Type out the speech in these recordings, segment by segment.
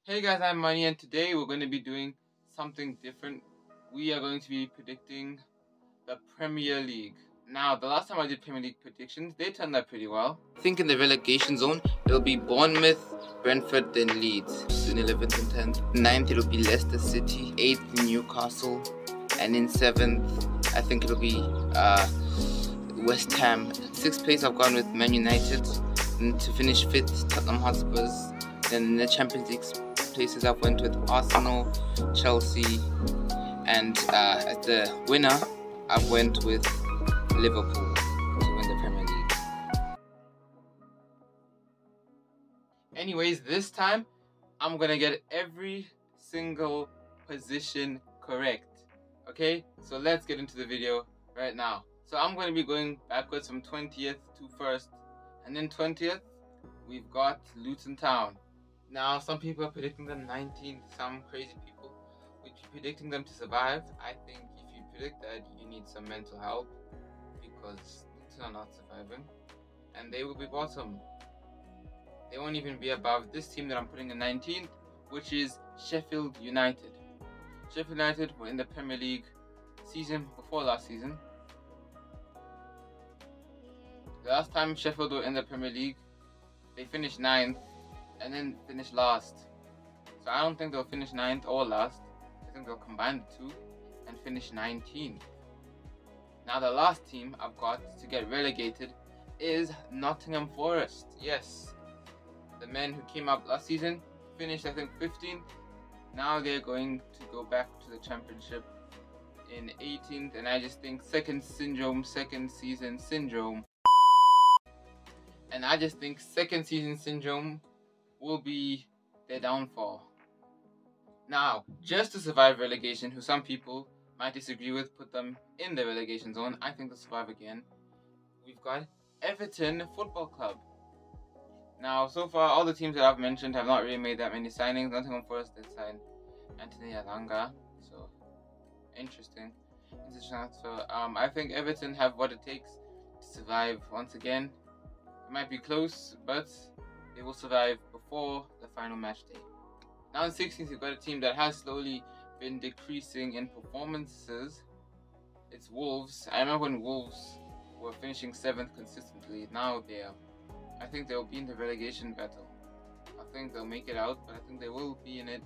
Hey guys, I'm Money and today we're going to be doing something different. We are going to be predicting the Premier League. Now, the last time I did Premier League predictions, they turned out pretty well. I think in the relegation zone, it'll be Bournemouth, Brentford, then Leeds in 11th and 10th. 9th, it'll be Leicester City. 8th, Newcastle. And in 7th, I think it'll be West Ham. 6th place, I've gone with Man United. And to finish 5th, Tottenham Hotspurs. Then in the Champions League places, I've went with Arsenal, Chelsea, and as the winner, I've went with Liverpool to win the Premier League. Anyways, this time I'm gonna get every single position correct. Okay, so let's get into the video right now. So I'm going to be going backwards from 20th to 1st, and then 20th we've got Luton Town. Now, some people are predicting them 19th, some crazy people would be predicting them to survive. I think if you predict that, you need some mental help because Luton are not surviving and they will be bottom. They won't even be above this team that I'm putting in 19th, which is Sheffield United. Sheffield United were in the Premier League season before last season. The last time Sheffield were in the Premier League, they finished 9th. And then finish last. So I don't think they'll finish 9th or last. I think they'll combine the two and finish 19th. Now the last team I've got to get relegated is Nottingham Forest. Yes, the men who came up last season finished I think 15th. Now they're going to go back to the championship in 18th, and I just think second season syndrome. And I just think second season syndrome will be their downfall. Now, just to survive relegation, who some people might disagree with, put them in the relegation zone. I think they'll survive again. We've got Everton Football Club. Now, so far, all the teams that I've mentioned have not really made that many signings. Nottingham Forest did sign Anthony Alanga, so interesting. So, I think Everton have what it takes to survive once again. It might be close, but they will survive before the final match day. Now in 16th, you've got a team that has slowly been decreasing in performances. It's Wolves. I remember when Wolves were finishing 7th consistently. Now I think they'll be in the relegation battle. I think they'll make it out, but I think they will be in it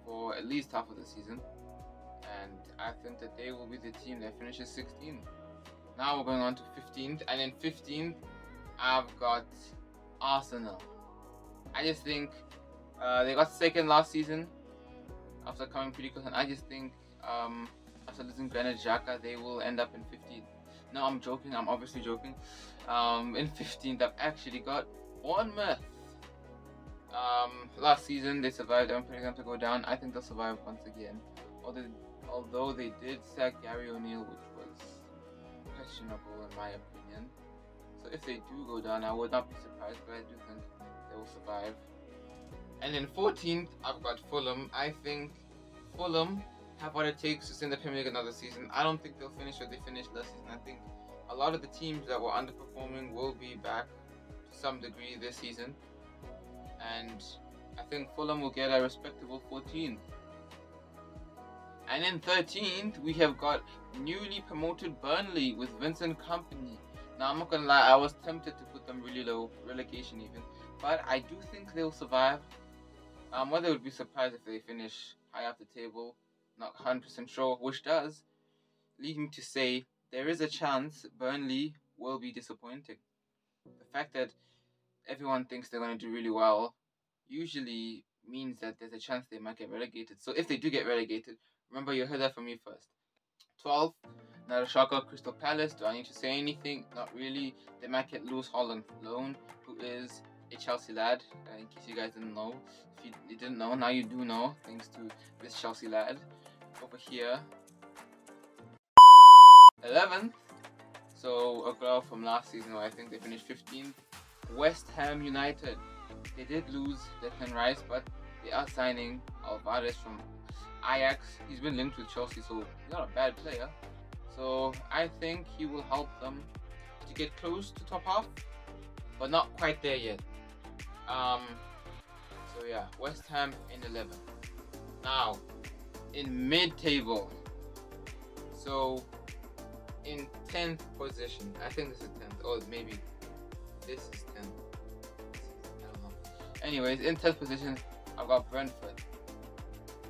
for at least half of the season. And I think that they will be the team that finishes 16th. Now we're going on to 15th, and in 15th, I've got Arsenal. I just think they got second last season after coming pretty close, and I just think after losing Granit Xhaka, they will end up in 15th. No, I'm joking. I'm obviously joking. In 15th, I've actually got Bournemouth. Last season they survived. I'm predicting them to go down. I think they'll survive once again. Although they did sack Gary O'Neill, which was questionable in my opinion. So if they do go down, I would not be surprised, but I do think they will survive. And in 14th, I've got Fulham. I think Fulham have what it takes to stay in the Premier League another season. I don't think they'll finish where they finished last season. I think a lot of the teams that were underperforming will be back to some degree this season. And I think Fulham will get a respectable 14th. And in 13th, we have got newly promoted Burnley with Vincent Kompany. Now, I'm not gonna lie, I was tempted to put them really low, relegation even, but I do think they'll survive. Whether I would be surprised if they finish high up the table, not 100% sure, which does lead me to say there is a chance Burnley will be disappointing. The fact that everyone thinks they're going to do really well usually means that there's a chance they might get relegated. So if they do get relegated, remember you heard that from me first. 12th. Now the shocker, Crystal Palace. Do I need to say anything? Not really. They might get Lewis Holland loan, who is a Chelsea lad. In case you guys didn't know. If you didn't know, now you do know, thanks to this Chelsea lad over here. 11th. So a girl from last season where I think they finished 15th. West Ham United. They did lose Declan Rice, but they are signing Alvarez from Ajax. He's been linked with Chelsea, so he's not a bad player. So I think he will help them to get close to top half, but not quite there yet. So yeah, West Ham in 11th. Now, in mid-table, so in 10th position, I think this is 10th, or maybe this is 10th. I don't know. Anyways, in 10th position, I've got Brentford.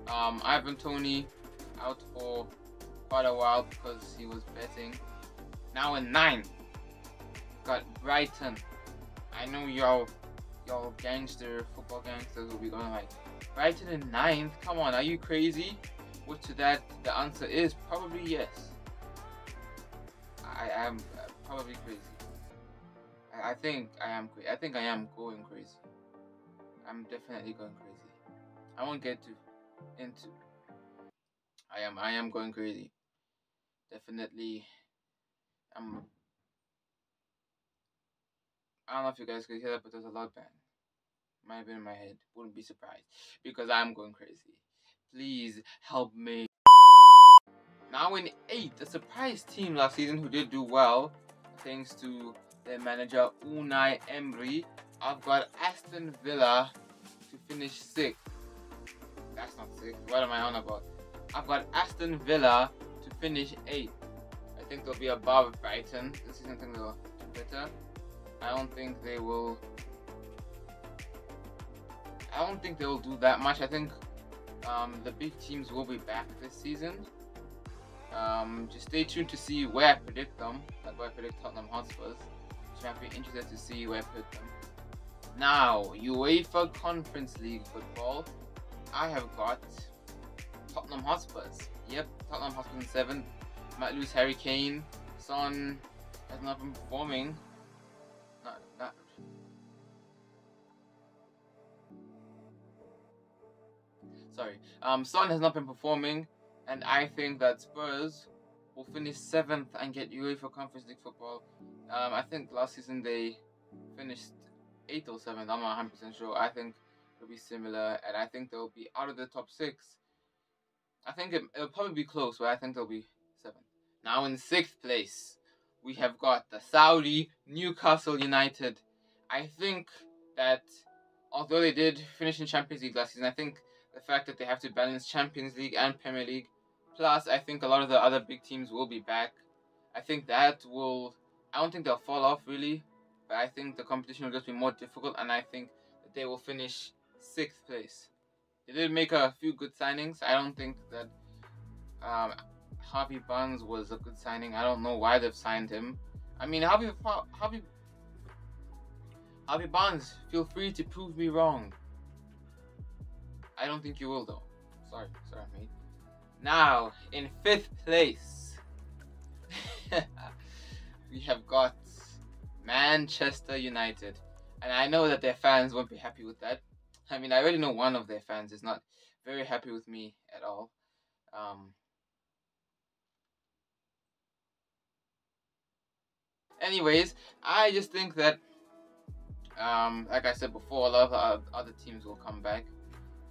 Ivan Toney out for quite a while because he was betting. Now in 9th, got Brighton. I know y'all gangster football gangsters will be going like, Brighton in 9th? Come on, are you crazy? Which to that, the answer is probably yes. I am probably crazy. I think I am crazy. I think I am going crazy. I'm definitely going crazy. I won't get into. I am going crazy. Definitely. I don't know if you guys could hear that, but there's a loud bang. Might have been in my head. Wouldn't be surprised because I'm going crazy. Please help me. Now in 8th, a surprise team last season who did do well thanks to their manager Unai Emery. I've got Aston Villa to finish 6th. That's not 6th. What am I on about? I've got Aston Villa to finish 8th. I think they'll be above Brighton. This season I think they'll do better. I don't think they will do that much. I think the big teams will be back this season. Just stay tuned to see where I predict them. Like where I predict Tottenham Hotspurs. So I'd be interested to see where I put them. Now, UEFA Conference League football. I have got Tottenham Hotspurs. Yep, Tottenham Hotspurs in 7th. Might lose Harry Kane. Son has not been performing. Son has not been performing, and I think that Spurs will finish 7th and get UEFA Conference League football. I think last season they finished 8th or 7th. I'm not 100% sure. I think it'll be similar, and I think they'll be out of the top 6. I think it'll probably be close, but I think they'll be 7th. Now in 6th place, we have got the Saudi Newcastle United. I think that although they did finish in Champions League last season, I think the fact that they have to balance Champions League and Premier League, plus I think a lot of the other big teams will be back. I think that will, I don't think they'll fall off really, but I think the competition will just be more difficult, and I think that they will finish 6th place. They did make a few good signings. I don't think that Harvey Barnes was a good signing. I don't know why they've signed him. I mean, Harvey Barnes, feel free to prove me wrong. I don't think you will though. Sorry, mate. Now, in 5th place, we have got Manchester United. And I know that their fans won't be happy with that. I mean, I already know one of their fans is not very happy with me at all. Anyways, I just think that, like I said before, a lot of other teams will come back.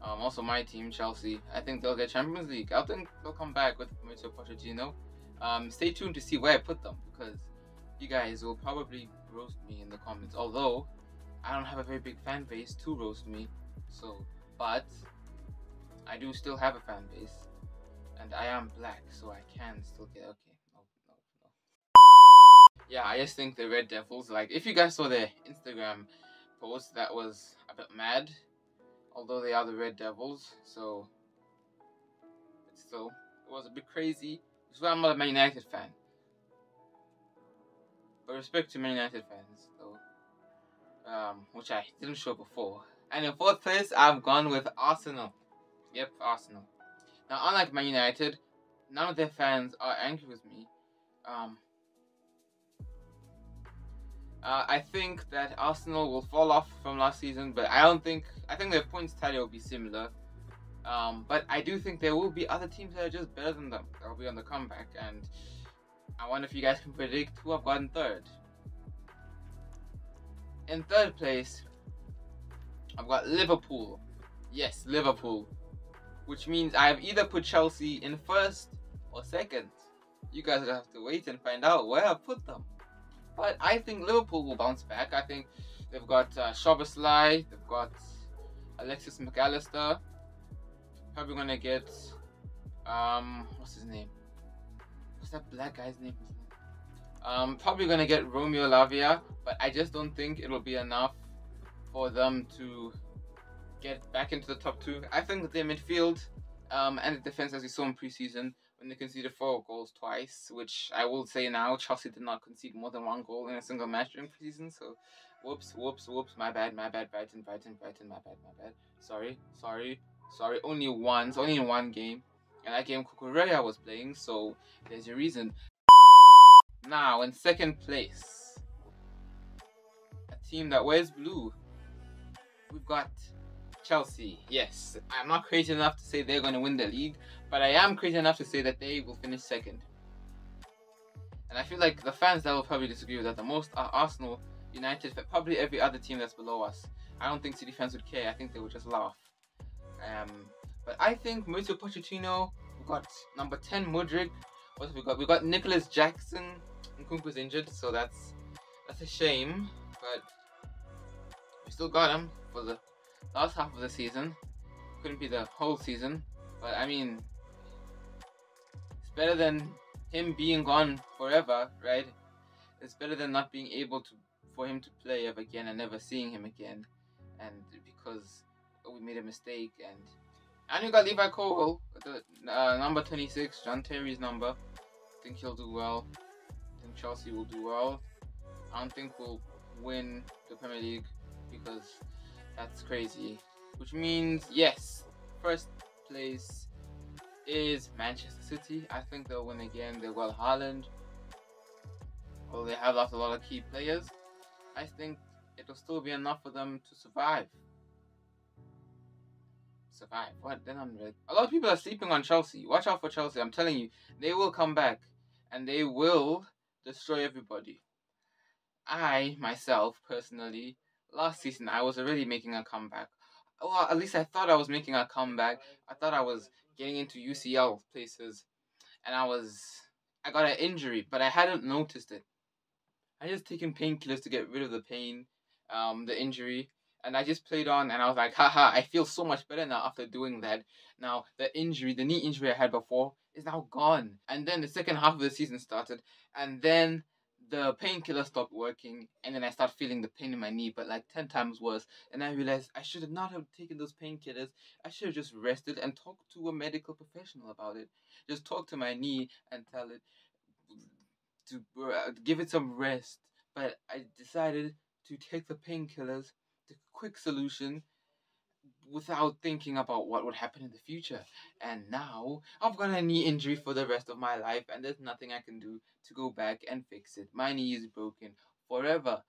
Also, my team, Chelsea, I think they'll get Champions League. I think they'll come back with Mauricio Pochettino. Stay tuned to see where I put them, because you guys will probably roast me in the comments. Although, I don't have a very big fan base to roast me. So, but I do still have a fan base. And I am black, so I can still get... Okay, no. Yeah, I just think the Red Devils, like, if you guys saw their Instagram post, that was a bit mad. Although they are the Red Devils, so... But still, it was a bit crazy. Which is why I'm not a Man United fan. But respect to Man United fans, though. Which I didn't show before. And in 4th place, I've gone with Arsenal. Yep, Arsenal. Now, unlike Man United, none of their fans are angry with me. I think that Arsenal will fall off from last season, but I think their points tally will be similar. But I do think there will be other teams that are just better than them. They'll be on the comeback, and I wonder if you guys can predict who I've got in 3rd. In 3rd place, I've got Liverpool. Yes, Liverpool. Which means I have either put Chelsea in 1st or 2nd. You guys will have to wait and find out where I put them. But I think Liverpool will bounce back. I think they've got Szoboszlai, they've got Alexis McAllister. Probably gonna get what's his name? What's that black guy's name? Probably gonna get Romeo Lavia, but I just don't think it'll be enough for them to get back into the top 2. I think that their midfield and the defense, as we saw in preseason, when they conceded 4 goals twice, which I will say now, Chelsea did not concede more than 1 goal in a single match during preseason. So, whoops, my bad, Brighton, my bad. Sorry. Only in one game, and that game Cucurella was playing. So there's a reason. Now in second place, a team that wears blue, we've got Chelsea. Yes, I'm not crazy enough to say they're going to win the league, but I am crazy enough to say that they will finish second. And I feel like the fans that will probably disagree with that the most are Arsenal, United, probably every other team that's below us. I don't think City fans would care. I think they would just laugh. But I think Mauricio Pochettino, we got number 10 Mudryk. What have we got? We got Nicholas Jackson. Nkunku's injured, so that's a shame. But we still got him for the last half of the season. Couldn't be the whole season, but I mean, it's better than him being gone forever, right? It's better than not being able for him to play ever again and never seeing him again, and because we made a mistake. And you got Levi Cole, the number 26, John Terry's number. I think he'll do well. I think Chelsea will do well. I don't think we'll win the Premier League because that's crazy. Which means, yes, first place is Manchester City. I think they'll win again. They've got Haaland. Well, they have lost a lot of key players. I think it'll still be enough for them to survive. What? Then I'm ready. A lot of people are sleeping on Chelsea. Watch out for Chelsea. I'm telling you, they will come back and they will destroy everybody. I, myself, personally, last season, I was already making a comeback. Well, at least I thought I was making a comeback. I thought I was getting into UCL places. And I got an injury, but I hadn't noticed it. I just taken painkillers to get rid of the pain, the injury. And I just played on and I was like, haha, I feel so much better now after doing that. Now, the knee injury I had before is now gone. And then the second half of the season started. And then the painkiller stopped working. And then I started feeling the pain in my knee, but like 10 times worse. And I realized I should not have taken those painkillers. I should have just rested and talked to a medical professional about it. Just talk to my knee and tell it to give it some rest. But I decided to take the painkillers, the quick solution, without thinking about what would happen in the future. And now I've got a knee injury for the rest of my life, and there's nothing I can do to go back and fix it. My knee is broken forever.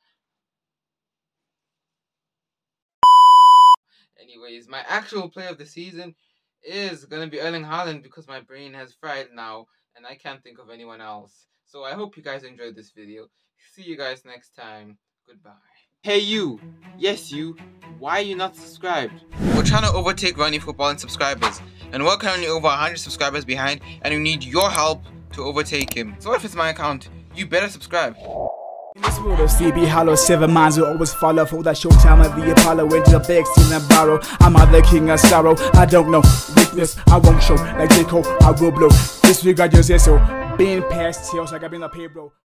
Anyways, my actual player of the season is gonna be Erling Haaland because my brain has fried now and I can't think of anyone else. So I hope you guys enjoyed this video. See you guys next time. Goodbye. Hey you, yes you, why are you not subscribed? We're trying to overtake Ronnie Football in subscribers, and we're currently over 100 subscribers behind, and we need your help to overtake him. So if it's my account, you better subscribe. In this world of CB Hollow, 7 minds will always follow. For that showtime of the Apollo, into the bag, steal and borrow. I'm not the king of sorrow. I don't know weakness, I won't show. Like J. Cole, I will blow. Disregard your say so. Being past tails like I've been up here, bro.